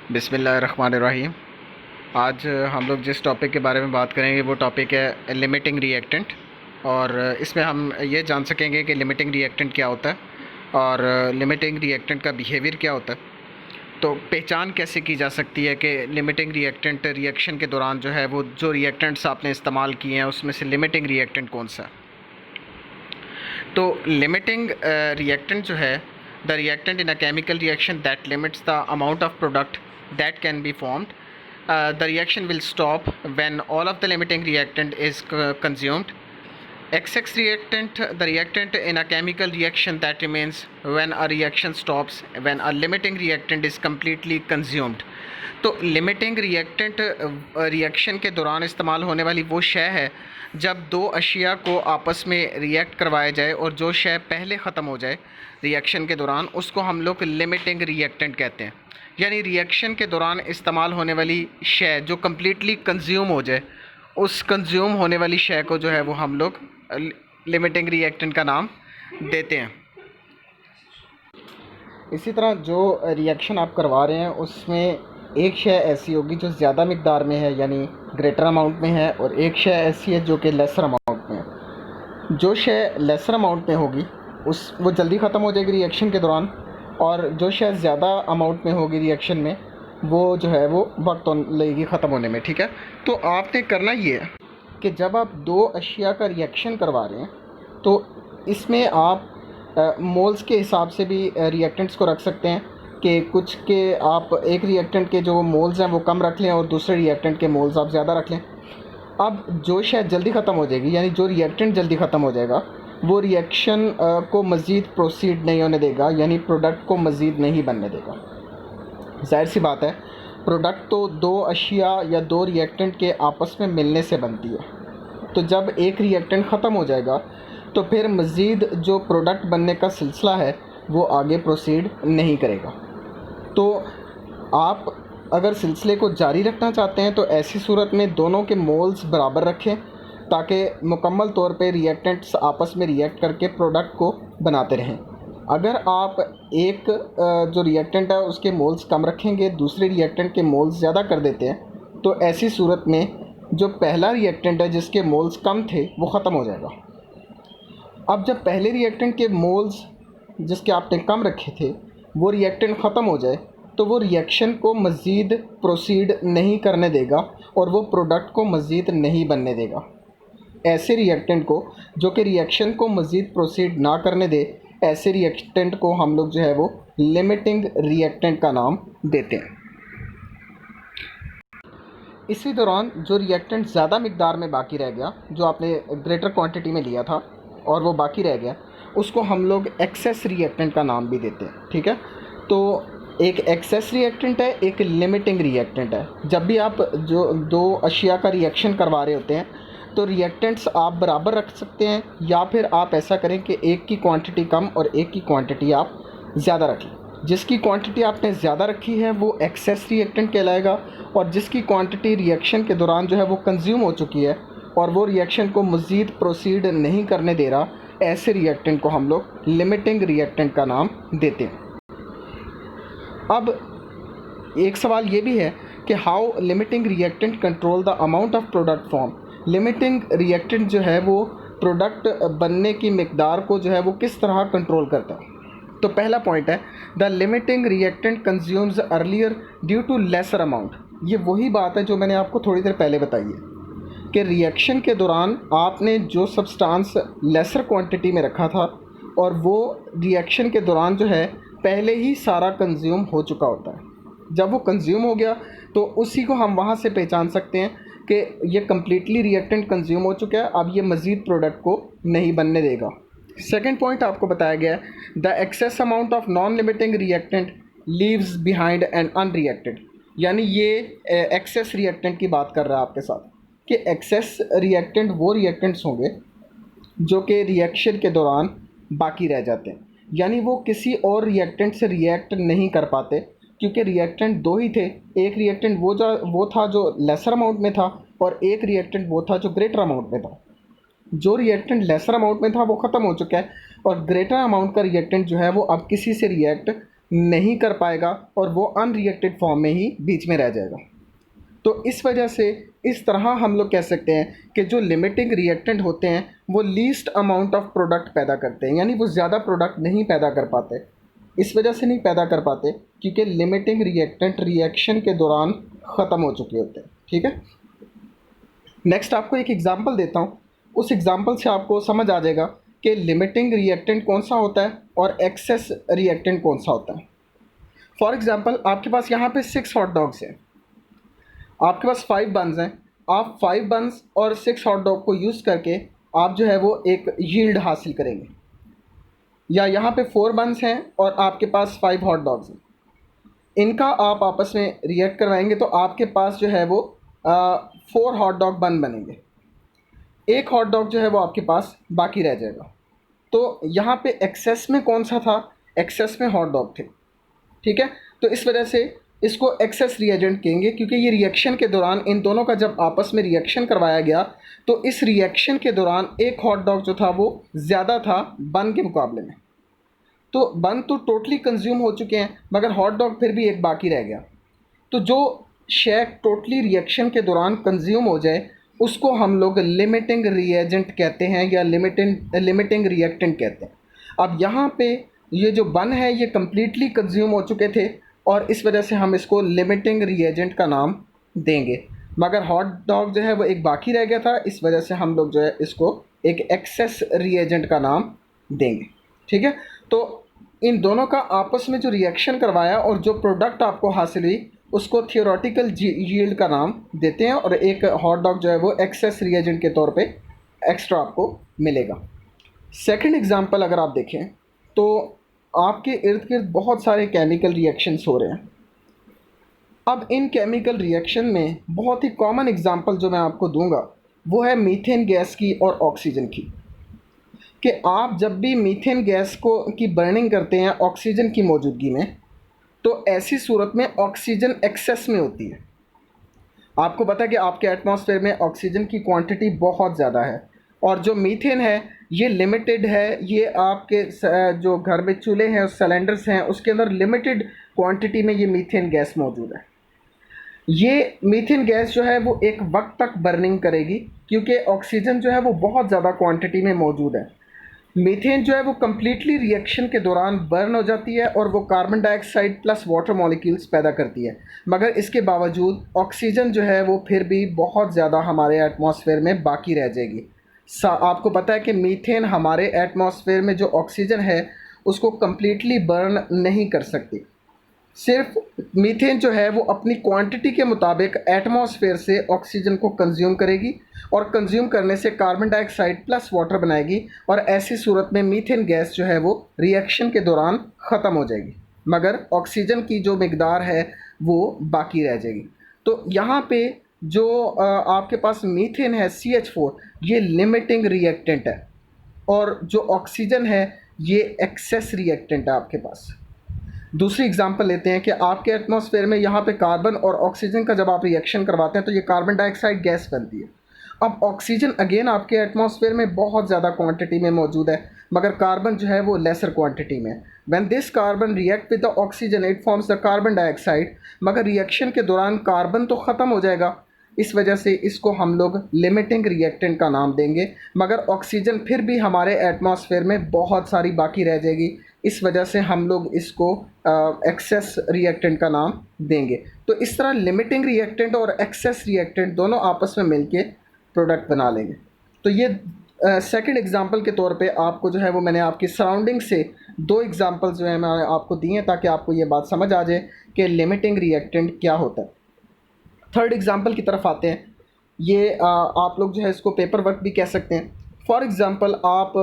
बिस्मिल्लाहिर्रहमानिर्रहीम। आज हम लोग जिस टॉपिक के बारे में बात करेंगे वो टॉपिक है लिमिटिंग रिएक्टेंट। और इसमें हम ये जान सकेंगे कि लिमिटिंग रिएक्टेंट क्या होता है और लिमिटिंग रिएक्टेंट का बिहेवियर क्या होता है। तो पहचान कैसे की जा सकती है कि लिमिटिंग रिएक्टेंट रिएक्शन के दौरान जो है वो जो रिएक्टेंट्स आपने इस्तेमाल किए हैं उसमें से लिमिटिंग रिएक्टेंट कौन सा है। तो लिमिटिंग रिएक्टेंट जो है the reactant in a chemical reaction that limits the amount of product that can be formed. The reaction will stop when all of the limiting reactant is consumed. XX reactant, the reactant in a chemical reaction that remains when a reaction stops, when a limiting reactant is completely consumed. तो limiting reactant reaction के दौरान इस्तेमाल होने वाली वो शय है जब दो अशिया को आपस में रिएक्ट करवाया जाए और जो शय पहले ख़त्म हो जाए रिएक्शन के दौरान उसको हम लोग लिमिटिंग रिएक्टेंट कहते हैं। यानी रिएक्शन के दौरान इस्तेमाल होने वाली शय जो कम्प्लीटली कंज्यूम हो जाए उस कंज्यूम होने वाली शय को जो है वो हम लोग लिमिटिंग रिएक्टेंट का नाम देते हैं। इसी तरह जो रिएक्शन आप करवा रहे हैं उसमें एक शय ऐसी होगी जो ज़्यादा मिक़दार में है यानी ग्रेटर अमाउंट में है, और एक शय ऐसी है जो कि लेसर अमाउंट में है। जो शय लेसर अमाउंट में होगी वो जल्दी ख़त्म हो जाएगी रिएक्शन के दौरान, और जो शय ज़्यादा अमाउंट में होगी रिएक्शन में वो जो है वो वक्त लेगी ख़त्म होने में। ठीक है, तो आपने करना ये है कि जब आप दो अशिया का रिएक्शन करवा रहे हैं तो इसमें आप मोल्स के हिसाब से भी रिएक्टेंट्स को रख सकते हैं कि कुछ के आप एक रिएक्टेंट के जो मोल्स हैं वो कम रख लें और दूसरे रिएक्टेंट के मोल्स आप ज़्यादा रख लें। अब जो शय जल्दी ख़त्म हो जाएगी यानी जो रिएक्टेंट जल्दी ख़त्म हो जाएगा वो रिएक्शन को मज़ीद प्रोसीड नहीं होने देगा, यानी प्रोडक्ट को मज़ीद नहीं बनने देगा। जाहिर सी बात है, प्रोडक्ट तो दो अशिया या दो रिएक्टेंट के आपस में मिलने से बनती है। तो जब एक रिएक्टेंट ख़त्म हो जाएगा तो फिर मज़ीद जो प्रोडक्ट बनने का सिलसिला है वो आगे प्रोसीड नहीं करेगा। तो आप अगर सिलसिले को जारी रखना चाहते हैं तो ऐसी सूरत में दोनों के मोल्स बराबर रखें ताकि मुकम्मल तौर पे रिएक्टेंट्स आपस में रिएक्ट करके प्रोडक्ट को बनाते रहें। अगर आप एक जो रिएक्टेंट है उसके मोल्स कम रखेंगे, दूसरे रिएक्टेंट के मोल्स ज़्यादा कर देते हैं, तो ऐसी सूरत में जो पहला रिएक्टेंट है जिसके मोल्स कम थे वो ख़त्म हो जाएगा। अब जब पहले रिएक्टेंट के मोल्स जिसके आपने कम रखे थे वो रिएक्टेंट ख़त्म हो जाए तो वो रिएक्शन को मज़ीद प्रोसीड नहीं करने देगा और वो प्रोडक्ट को मज़ीद नहीं बनने देगा। ऐसे रिएक्टेंट को जो कि रिएक्शन को मज़ीद प्रोसीड ना करने दे, ऐसे रिएक्टेंट को हम लोग जो है वो लिमिटिंग रिएक्टेंट का नाम देते हैं। इसी दौरान जो रिएक्टेंट ज़्यादा मिक़दार में बाकी रह गया, जो आपने ग्रेटर क्वांटिटी में लिया था और वो बाकी रह गया, उसको हम लोग एक्सेस रिएक्टेंट का नाम भी देते हैं। ठीक है, तो एक एक्सेस रिएक्टेंट है, एक लिमिटिंग रिएक्टेंट है। जब भी आप जो दो अशिया का रिएक्शन करवा रहे होते हैं तो रिएक्टेंट्स आप बराबर रख सकते हैं, या फिर आप ऐसा करें कि एक की क्वांटिटी कम और एक की क्वांटिटी आप ज़्यादा रखें। जिसकी क्वांटिटी आपने ज़्यादा रखी है वो एक्सेस रिएक्टेंट कहलाएगा, और जिसकी क्वांटिटी रिएक्शन के दौरान जो है वो कंज्यूम हो चुकी है और वो रिएक्शन को मज़ीद प्रोसीड नहीं करने दे रहा, ऐसे रिएक्टेंट को हम लोग लिमिटिंग रिएक्टेंट का नाम देते हैं। अब एक सवाल ये भी है कि how limiting reactant control the amount of product form. Limiting reactant जो है वो प्रोडक्ट बनने की मिक़दार को जो है वो किस तरह कंट्रोल करता है। तो पहला पॉइंट है the limiting reactant consumes earlier due to lesser amount. ये वही बात है जो मैंने आपको थोड़ी देर पहले बताई है कि रिएक्शन के दौरान आपने जो सब्सटेंस लेसर क्वांटिटी में रखा था और वो रिएक्शन के दौरान जो है पहले ही सारा कंज्यूम हो चुका होता है। जब वो कंज्यूम हो गया तो उसी को हम वहाँ से पहचान सकते हैं कि ये कम्प्लीटली रिएक्टेंट कंज्यूम हो चुका है, अब ये मज़ीद प्रोडक्ट को नहीं बनने देगा। सेकंड पॉइंट आपको बताया गया है the excess amount of non limiting reactant leaves behind and unreacted. यानी ये एक्सेस रिएक्टेंट की बात कर रहा है आपके साथ कि एक्सेस रिएक्टेंट वो रिएक्टेंट्स होंगे जो कि रिएक्शन के दौरान बाकी रह जाते हैं, यानी वो किसी और रिएक्टेंट से रिएक्ट नहीं कर पाते क्योंकि रिएक्टेंट दो ही थे। एक रिएक्टेंट वो था जो लेसर अमाउंट में था और एक रिएक्टेंट वो था जो ग्रेटर अमाउंट में था। जो रिएक्टेंट लेसर अमाउंट में था वो ख़त्म हो चुका है और ग्रेटर अमाउंट का रिएक्टेंट जो है वो अब किसी से रिएक्ट नहीं कर पाएगा और वो अनरिएक्टेड फॉर्म में ही बीच में रह जाएगा। तो इस वजह से इस तरह हम लोग कह सकते हैं कि जो लिमिटिंग रिएक्टेंट होते हैं वो लीस्ट अमाउंट ऑफ प्रोडक्ट पैदा करते हैं, यानी वो ज़्यादा प्रोडक्ट नहीं पैदा कर पाते। इस वजह से नहीं पैदा कर पाते क्योंकि लिमिटिंग रिएक्टेंट रिएक्शन के दौरान ख़त्म हो चुके होते हैं। ठीक है, नेक्स्ट आपको एक एग्जांपल देता हूँ, उस एग्जांपल से आपको समझ आ जाएगा कि लिमिटिंग रिएक्टेंट कौन सा होता है और एक्सेस रिएक्टेंट कौन सा होता है। फॉर एग्जांपल आपके पास यहाँ पे 6 हॉट डॉग्स हैं, आपके पास 5 बन्स हैं, आप 5 बन्स और 6 हॉट डॉग को यूज़ करके आप जो है वो एक यील्ड हासिल करेंगे। या यहाँ पे 4 बन्स हैं और आपके पास 5 हॉट डॉग्स हैं, इनका आप आपस में रिएक्ट करवाएंगे तो आपके पास जो है वो 4 हॉट डॉग बन बनेंगे। एक हॉट डॉग जो है वो आपके पास बाकी रह जाएगा। तो यहाँ पे एक्सेस में कौन सा था, एक्सेस में हॉट डॉग थे। ठीक है, तो इस वजह से इसको एक्सेस रिएजेंट कहेंगे क्योंकि ये रिएक्शन के दौरान इन दोनों का जब आपस में रिएक्शन करवाया गया तो इस रिएक्शन के दौरान एक हॉट डॉग जो था वो ज़्यादा था बन के मुकाबले में। तो बन तो टोटली कंज्यूम हो चुके हैं मगर हॉट डॉग फिर भी एक बाकी रह गया। तो जो शेक टोटली रिएक्शन के दौरान कंज्यूम हो जाए उसको हम लोग लिमिटिंग रिएजेंट कहते हैं या लिमिटिंग रिएक्टेंट कहते हैं। अब यहाँ पे ये जो बन है ये कम्प्लीटली कंज्यूम हो चुके थे और इस वजह से हम इसको लिमिटिंग रिएजेंट का नाम देंगे, मगर हॉट डॉग जो है वो एक बाकी रह गया था, इस वजह से हम लोग जो है इसको एक एक्सेस रिएजेंट का नाम देंगे। ठीक है, तो इन दोनों का आपस में जो रिएक्शन करवाया और जो प्रोडक्ट आपको हासिल हुई उसको थियोरेटिकल यील्ड का नाम देते हैं और एक हॉट डॉग जो है वो एक्सेस रिएजेंट के तौर पे एक्स्ट्रा आपको मिलेगा। सेकंड एग्जांपल अगर आप देखें तो आपके इर्द गिर्द बहुत सारे केमिकल रिएक्शंस हो रहे हैं। अब इन केमिकल रिएक्शन में बहुत ही कॉमन एग्जांपल जो मैं आपको दूंगा वो है मीथेन गैस की और ऑक्सीजन की, कि आप जब भी मीथेन गैस की बर्निंग करते हैं ऑक्सीजन की मौजूदगी में तो ऐसी सूरत में ऑक्सीजन एक्सेस में होती है। आपको पता है कि आपके एटमॉस्फेयर में ऑक्सीजन की क्वांटिटी बहुत ज़्यादा है और जो मीथेन है ये लिमिटेड है। ये आपके जो घर में चूल्हे हैं सिलेंडर्स हैं उसके अंदर लिमिटेड क्वांटिटी में ये मीथेन गैस मौजूद है। ये मीथेन गैस जो है वो एक वक्त तक बर्निंग करेगी क्योंकि ऑक्सीजन जो है वो बहुत ज़्यादा क्वांटिटी में मौजूद है। मीथेन जो है वो कम्प्लीटली रिएक्शन के दौरान बर्न हो जाती है और वो carbon dioxide plus water molecules पैदा करती है, मगर इसके बावजूद ऑक्सीजन जो है वो फिर भी बहुत ज़्यादा हमारे एटमॉस्फेयर में बाकी रह जाएगी। आपको पता है कि मीथेन हमारे एटमॉस्फेयर में जो ऑक्सीजन है उसको कम्प्लीटली बर्न नहीं कर सकती। सिर्फ मीथेन जो है वो अपनी क्वांटिटी के मुताबिक एटमॉस्फेयर से ऑक्सीजन को कंज्यूम करेगी और कंज्यूम करने से कार्बन डाइऑक्साइड प्लस वाटर बनाएगी और ऐसी सूरत में मीथेन गैस जो है वो रिएक्शन के दौरान ख़त्म हो जाएगी, मगर ऑक्सीजन की जो मिकदार है वो बाकी रह जाएगी। तो यहाँ पे जो आपके पास मीथेन है CH4 ये लिमिटिंग रिएक्टेंट है और जो ऑक्सीजन है ये एक्सेस रिएक्टेंट है आपके पास। दूसरी एग्जांपल लेते हैं कि आपके एटमॉस्फेयर में यहाँ पे कार्बन और ऑक्सीजन का जब आप रिएक्शन करवाते हैं तो ये कार्बन डाइऑक्साइड गैस बनती है। अब ऑक्सीजन अगेन आपके एटमॉस्फेयर में बहुत ज़्यादा क्वांटिटी में मौजूद है मगर कार्बन जो है वो लेसर क्वांटिटी में। When this carbon react with the oxygen it forms the carbon dioxide, मगर रिएक्शन के दौरान कार्बन तो ख़त्म हो जाएगा, इस वजह से इसको हम लोग लिमिटिंग रिएक्टेंट का नाम देंगे, मगर ऑक्सीजन फिर भी हमारे एटमॉस्फेयर में बहुत सारी बाकी रह जाएगी, इस वजह से हम लोग इसको एक्सेस रिएक्टेंट का नाम देंगे। तो इस तरह लिमिटिंग रिएक्टेंट और एक्सेस रिएक्टेंट दोनों आपस में मिलके प्रोडक्ट बना लेंगे। तो ये सेकंड एग्जांपल के तौर पे आपको जो है वो मैंने आपकी सराउंडिंग से 2 एग्जांपल्स जो है मैंने आपको दिए हैं ताकि आपको ये बात समझ आ जाए कि लिमिटिंग रिएक्टेंट क्या होता है। थर्ड एग्जांपल की तरफ आते हैं। ये आप लोग जो है इसको पेपर वर्क भी कह सकते हैं। फॉर एग्ज़ाम्पल आप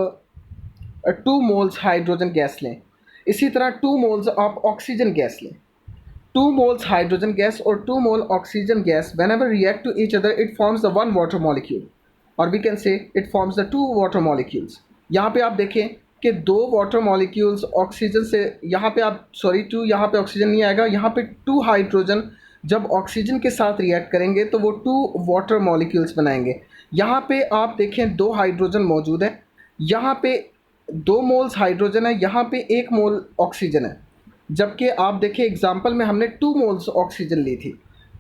2 मोल्स हाइड्रोजन गैस लें, इसी तरह 2 मोल्स आप ऑक्सीजन गैस लें। 2 मोल्स हाइड्रोजन गैस और 2 मोल oxygen gas whenever react to each other it forms the 1 water molecule or we can say it forms the 2 water molecules। यहाँ पे आप देखें कि 2 वाटर मॉलिक्यूल्स ऑक्सीजन से, यहाँ पे आप टू, यहाँ पे ऑक्सीजन नहीं आएगा, यहाँ पे 2 हाइड्रोजन जब ऑक्सीजन के साथ रिएक्ट करेंगे तो वो 2 वाटर मॉलिक्यूल्स बनाएंगे। यहाँ पे आप देखें 2 हाइड्रोजन मौजूद है, यहाँ पे 2 मोल्स हाइड्रोजन है, यहाँ पे 1 मोल ऑक्सीजन है। जबकि आप देखिए एग्जाम्पल में हमने 2 मोल्स ऑक्सीजन ली थी।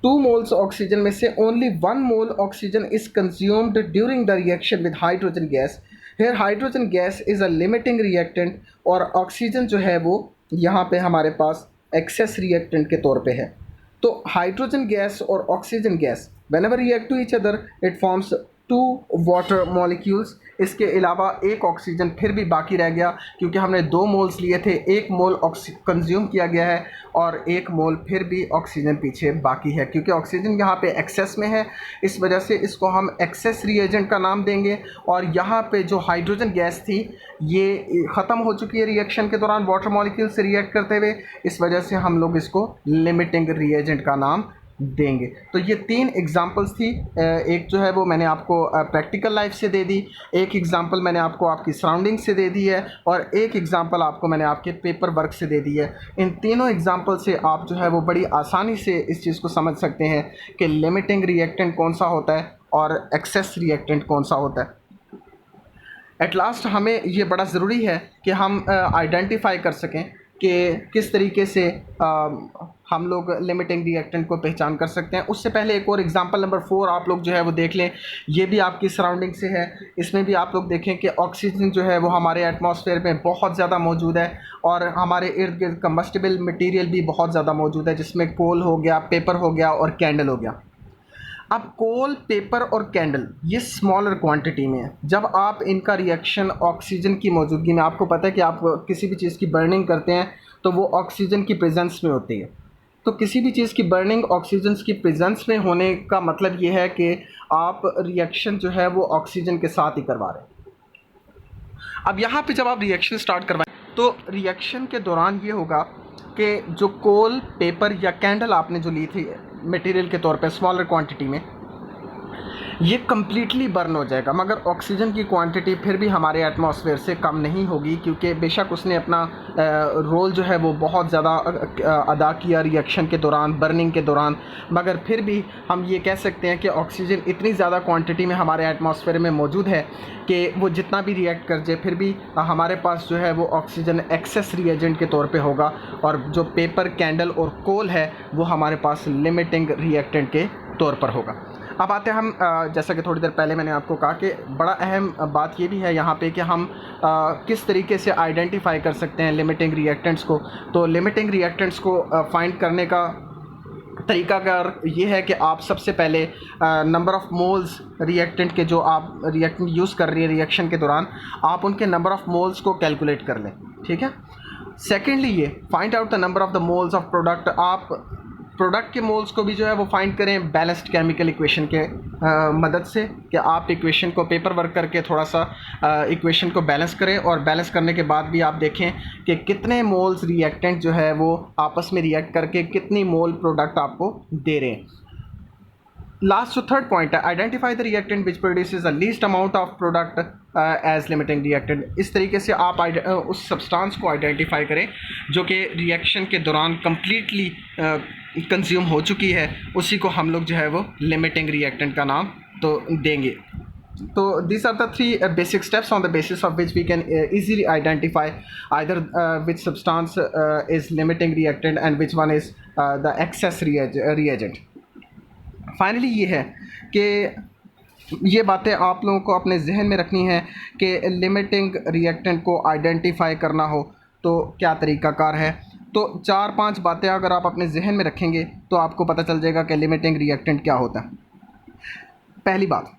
2 मोल्स ऑक्सीजन में से only 1 mole oxygen is consumed during the reaction with hydrogen gas. Here hydrogen gas is a limiting reactant और ऑक्सीजन जो है वो यहाँ पे हमारे पास एक्सेस रिएक्टेंट के तौर पे है। तो हाइड्रोजन गैस और oxygen gas whenever react to each other it forms 2 water molecules. इसके अलावा एक ऑक्सीजन फिर भी बाकी रह गया क्योंकि हमने 2 मोल्स लिए थे, 1 मोल कंज्यूम किया गया है और 1 मोल फिर भी ऑक्सीजन पीछे बाकी है। क्योंकि ऑक्सीजन यहाँ पे एक्सेस में है, इस वजह से इसको हम एक्सेस रिएजेंट का नाम देंगे। और यहाँ पे जो हाइड्रोजन गैस थी ये ख़त्म हो चुकी है रिएक्शन के दौरान वाटर मॉलिक्यूल से रिएक्ट करते हुए, इस वजह से हम लोग इसको लिमिटिंग रिएजेंट का नाम देंगे। तो ये 3 एग्जांपल्स थी। एक जो है वो मैंने आपको प्रैक्टिकल लाइफ से दे दी, एक एग्जांपल मैंने आपको आपकी सराउंडिंग से दे दी है और एक एग्जांपल आपको मैंने आपके पेपर वर्क से दे दी है। इन तीनों एग्जांपल से आप जो है वो बड़ी आसानी से इस चीज़ को समझ सकते हैं कि लिमिटिंग रिएक्टेंट कौन सा होता है और एक्सेस रिएक्टेंट कौन सा होता है। एट लास्ट हमें ये बड़ा ज़रूरी है कि हम आइडेंटिफाई कर सकें कि किस तरीके से हम लोग लिमिटिंग रिएक्टेंट को पहचान कर सकते हैं। उससे पहले एक और एग्जांपल नंबर 4 आप लोग जो है वो देख लें। ये भी आपकी सराउंडिंग से है। इसमें भी आप लोग देखें कि ऑक्सीजन जो है वो हमारे एटमॉस्फेयर में बहुत ज़्यादा मौजूद है और हमारे इर्द गिर्द कंबस्टिबल मटीरियल भी बहुत ज़्यादा मौजूद है, जिसमें कोल हो गया, पेपर हो गया और कैंडल हो गया। अब कोल, पेपर और कैंडल ये स्मॉलर क्वांटिटी में है। जब आप इनका रिएक्शन ऑक्सीजन की मौजूदगी में, आपको पता है कि आप किसी भी चीज़ की बर्निंग करते हैं तो वो ऑक्सीजन की प्रेजेंस में होती है। तो किसी भी चीज़ की बर्निंग ऑक्सीजन की प्रेजेंस में होने का मतलब ये है कि आप रिएक्शन जो है वो ऑक्सीजन के साथ ही करवा रहे हैं। अब यहाँ पे जब आप रिएक्शन स्टार्ट करवाएं तो रिएक्शन के दौरान ये होगा कि जो कोल, पेपर या कैंडल आपने जो ली थी मटेरियल के तौर पे स्मॉलर क्वांटिटी में, ये कम्प्लीटली बर्न हो जाएगा, मगर ऑक्सीजन की क्वांटिटी फिर भी हमारे एटमॉस्फेयर से कम नहीं होगी क्योंकि बेशक उसने अपना रोल जो है वो बहुत ज़्यादा अदा किया रिएक्शन के दौरान, बर्निंग के दौरान, मगर फिर भी हम ये कह सकते हैं कि ऑक्सीजन इतनी ज़्यादा क्वांटिटी में हमारे एटमॉस्फेयर में मौजूद है कि वो जितना भी रिएक्ट कर जाए फिर भी हमारे पास जो है वो ऑक्सीजन एक्सेस रिएजेंट के तौर पे होगा और जो पेपर, कैंडल और कोल है वो हमारे पास लिमिटिंग रिएक्टेंट के तौर पर होगा। अब आते हैं हम जैसा कि थोड़ी देर पहले मैंने आपको कहा कि बड़ा अहम बात ये भी है यहाँ पे कि हम किस तरीके से आइडेंटिफाई कर सकते हैं लिमिटिंग रिएक्टेंट्स को। तो लिमिटिंग रिएक्टेंट्स को फाइंड करने का तरीकाकार ये है कि आप सबसे पहले नंबर ऑफ़ मोल्स रिएक्टेंट के जो आप रिएक्टेंट यूज़ कर रही है रिएक्शन के दौरान, आप उनके नंबर ऑफ़ मोल्स को कैलकुलेट कर लें, ठीक है। सेकेंडली ये find out the number of the moles of product. आप प्रोडक्ट के मोल्स को भी जो है वो फाइंड करें बैलेंस्ड केमिकल इक्वेशन के मदद से, कि आप इक्वेशन को पेपर वर्क करके थोड़ा सा इक्वेशन को बैलेंस करें और बैलेंस करने के बाद भी आप देखें कि कितने मोल्स रिएक्टेंट जो है वो आपस में रिएक्ट करके कितनी मोल प्रोडक्ट आपको दे रहे हैं। लास्ट जो थर्ड पॉइंट है, identify the reactant which produces the least amount of product as limiting reactant. इस तरीके से आप उस सब्सटेंस को आइडेंटिफाई करें जो कि रिएक्शन के दौरान कम्प्लीटली कंज्यूम हो चुकी है, उसी को हम लोग जो है वो लिमिटिंग रिएक्टेंट का नाम तो देंगे। तो these are the 3 basic steps on the basis of which we can easily identify either which substance is limiting reactant and which one is the excess reagent. Finally ये है कि ये बातें आप लोगों को अपने जहन में रखनी है कि लिमिटिंग रिएक्टेंट को आइडेंटिफाई करना हो तो क्या तरीक़ाकार है। तो 4-5 बातें अगर आप अपने जहन में रखेंगे तो आपको पता चल जाएगा कि लिमिटिंग रिएक्टेंट क्या होता है। पहली बात,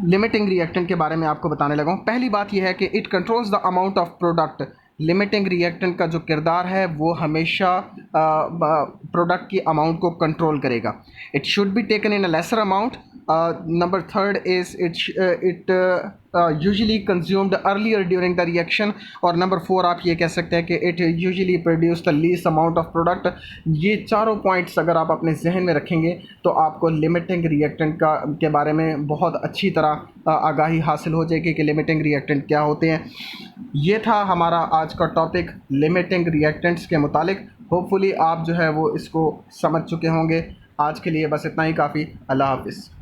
लिमिटिंग रिएक्टेंट के बारे में आपको बताने लगा हूँ। पहली बात यह है कि it controls the amount of product. Limiting reactant का जो किरदार है वो हमेशा प्रोडक्ट की अमाउंट को कंट्रोल करेगा। It should be taken in a lesser amount. Number third is it usually consumed earlier during the reaction. और नंबर 4 आप ये कह सकते हैं कि it usually produce the least amount of product. ये चारों पॉइंट्स अगर आप अपने जहन में रखेंगे तो आपको लिमिटिंग रिएक्टेंट के बारे में बहुत अच्छी तरह आगाही हासिल हो जाएगी कि लिमिटिंग रिएक्टेंट क्या होते हैं। ये था हमारा आज का टॉपिक लिमिटिंग रिएक्टेंट्स के मुतालिक। होपफुली आप जो है वो इसको समझ चुके होंगे। आज के लिए बस इतना ही काफ़ी। अल्लाह हाफ़िज़।